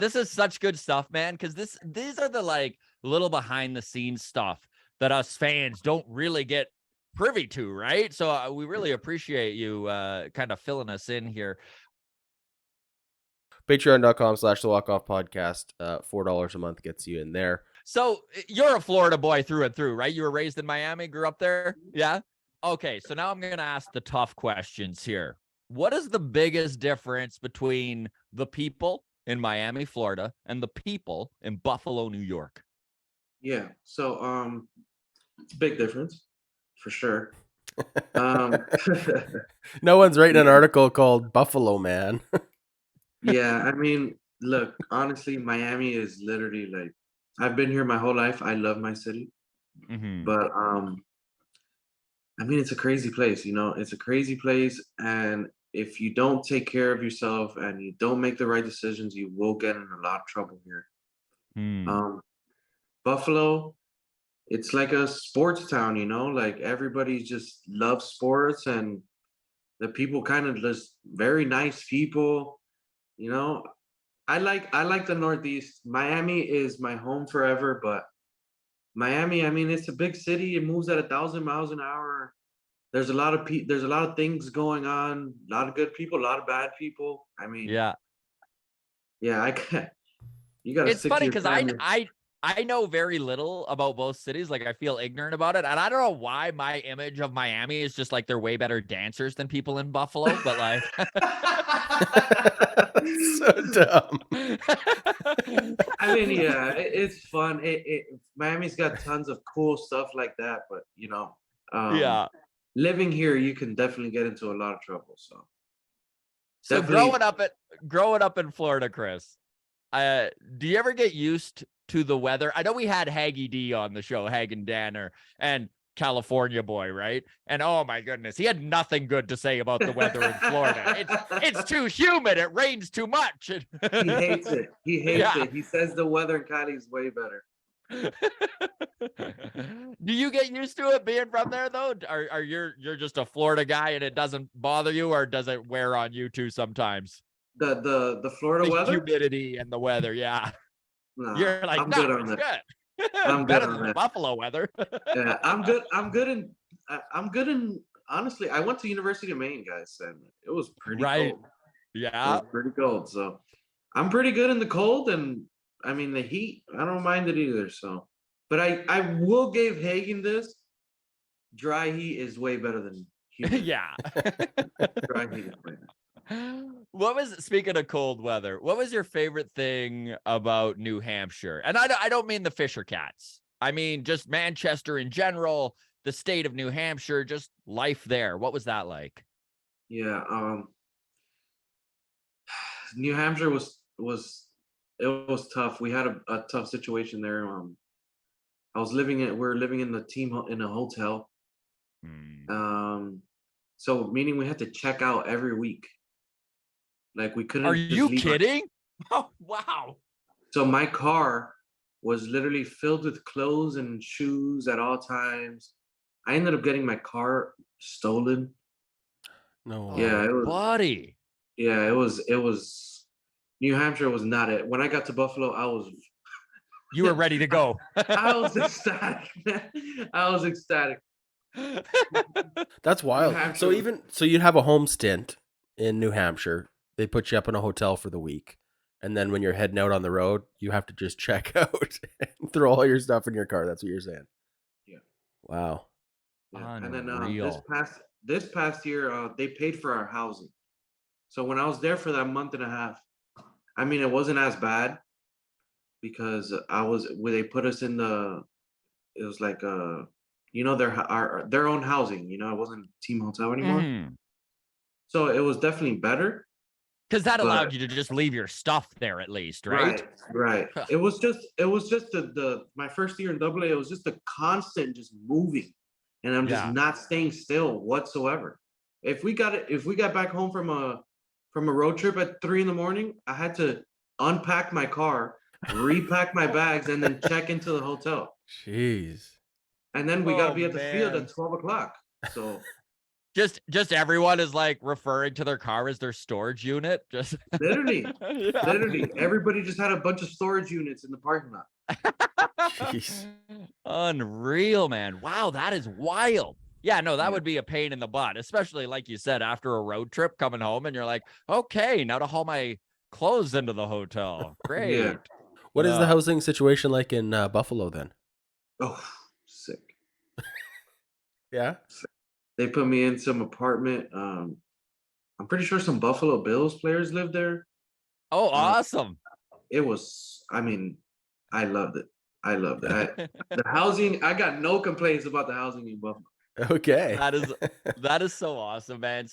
This is such good stuff, man, because these are the like little behind the scenes stuff that us fans don't really get privy to, right? So we really appreciate you kind of filling us in here. Patreon.com/The Walk Off Podcast. $4 a month gets you in there. So you're a Florida boy through and through, right? You were raised in Miami, grew up there? Yeah. Okay, so now I'm going to ask the tough questions here. What is the biggest difference between the people in Miami, Florida, and the people in Buffalo, New York? Yeah, so it's a big difference for sure. Um, No one's writing an article called Buffalo Man. yeah, I mean, look, honestly, Miami is literally like I've been here my whole life. I love my city, but I mean, it's a crazy place. It's a crazy place, and if you don't take care of yourself and you don't make the right decisions, you will get in a lot of trouble here. Buffalo, it's like a sports town, like everybody just loves sports and the people kind of just very nice people, you know. I like the Northeast. Miami is my home forever, but Miami, I mean, it's a big city. It moves at 1,000 miles an hour. There's a lot of there's a lot of things going on, a lot of good people, a lot of bad people. I mean, Yeah. I can't, you gotta It's stick to funny your because family. I know very little about both cities. Like I feel ignorant about it. And I don't know why my image of Miami is just like they're way better dancers than people in Buffalo, but like So dumb. I mean, yeah, it's fun. Miami's got tons of cool stuff like that, but yeah. living here, you can definitely get into a lot of trouble. So So definitely, growing up in Florida, Chris, do you ever get used to the weather? I know we had Haggy D on the show, Hagen Danner, and California boy, right? And oh my goodness, he had nothing good to say about the weather in Florida. It's too humid. It rains too much. he hates it. He hates Yeah. it. He says the weather in Cali is way better. Do you get used to it being from there though? Are you're just a Florida guy and it doesn't bother you, or does it wear on you too sometimes? The Florida The weather? humidity and the weather, yeah. Nah, You're like, I'm no, good on it's that. good. I'm good Better on than the that. Buffalo weather. Yeah, I'm good. I'm good in. Honestly, I went to University of Maine, guys, and it was pretty Right. cold. It Yeah. was pretty cold, so I'm pretty good in the cold, and I mean the heat. I don't mind it either. So, but I will give Hagen this. Dry heat is way better than humid. Yeah. Dry heat is way better. Speaking of cold weather, what was your favorite thing about New Hampshire? And I don't mean the Fisher Cats. I mean just Manchester in general, the state of New Hampshire, just life there. What was that like? Yeah. New Hampshire it was tough. We had a tough situation there. We were living in in a hotel. So meaning we had to check out every week. Like we couldn't Are just you leave kidding? Oh, wow. So my car was literally filled with clothes and shoes at all times. I ended up getting my car stolen. No. Yeah, it was. Buddy. Yeah, it was. New Hampshire was not it. When I got to Buffalo, You were ready to go. I was ecstatic, man. I was ecstatic. That's wild. So Hampshire- you'd have a home stint in New Hampshire. They put you up in a hotel for the week. And then when you're heading out on the road, you have to just check out and throw all your stuff in your car. That's what you're saying. Yeah. Wow. Yeah. And then Unreal. this past year, they paid for our housing. So when I was there for that month and a half, I mean, it wasn't as bad because where they put us in it was like their own housing. It wasn't team hotel anymore. So it was definitely better. Because that allowed you to just leave your stuff there at least, right? Right. It was just my first year in AA. It was just a constant just moving, and I'm just not staying still whatsoever. If we got back home from a road trip at 3 a.m, I had to unpack my car, repack my bags, and then check into the hotel. Jeez. And then we got to be at the field at 12 o'clock. So Just everyone is like referring to their car as their storage unit. Just Literally, yeah. literally, everybody just had a bunch of storage units in the parking lot. Jeez. Unreal, man. Wow, that is wild. Yeah, no, that Yeah. would be a pain in the butt, especially like you said, after a road trip coming home and you're like, okay, now to haul my clothes into the hotel. Great. What is the Yeah. housing situation like in Buffalo then? Oh, sick. Yeah. They put me in some apartment. I'm pretty sure some Buffalo Bills players live there. Oh, Uh, awesome. it was, I mean, I loved it. I loved it. The housing, I got no complaints about the housing in Buffalo. Okay. That is so awesome, man.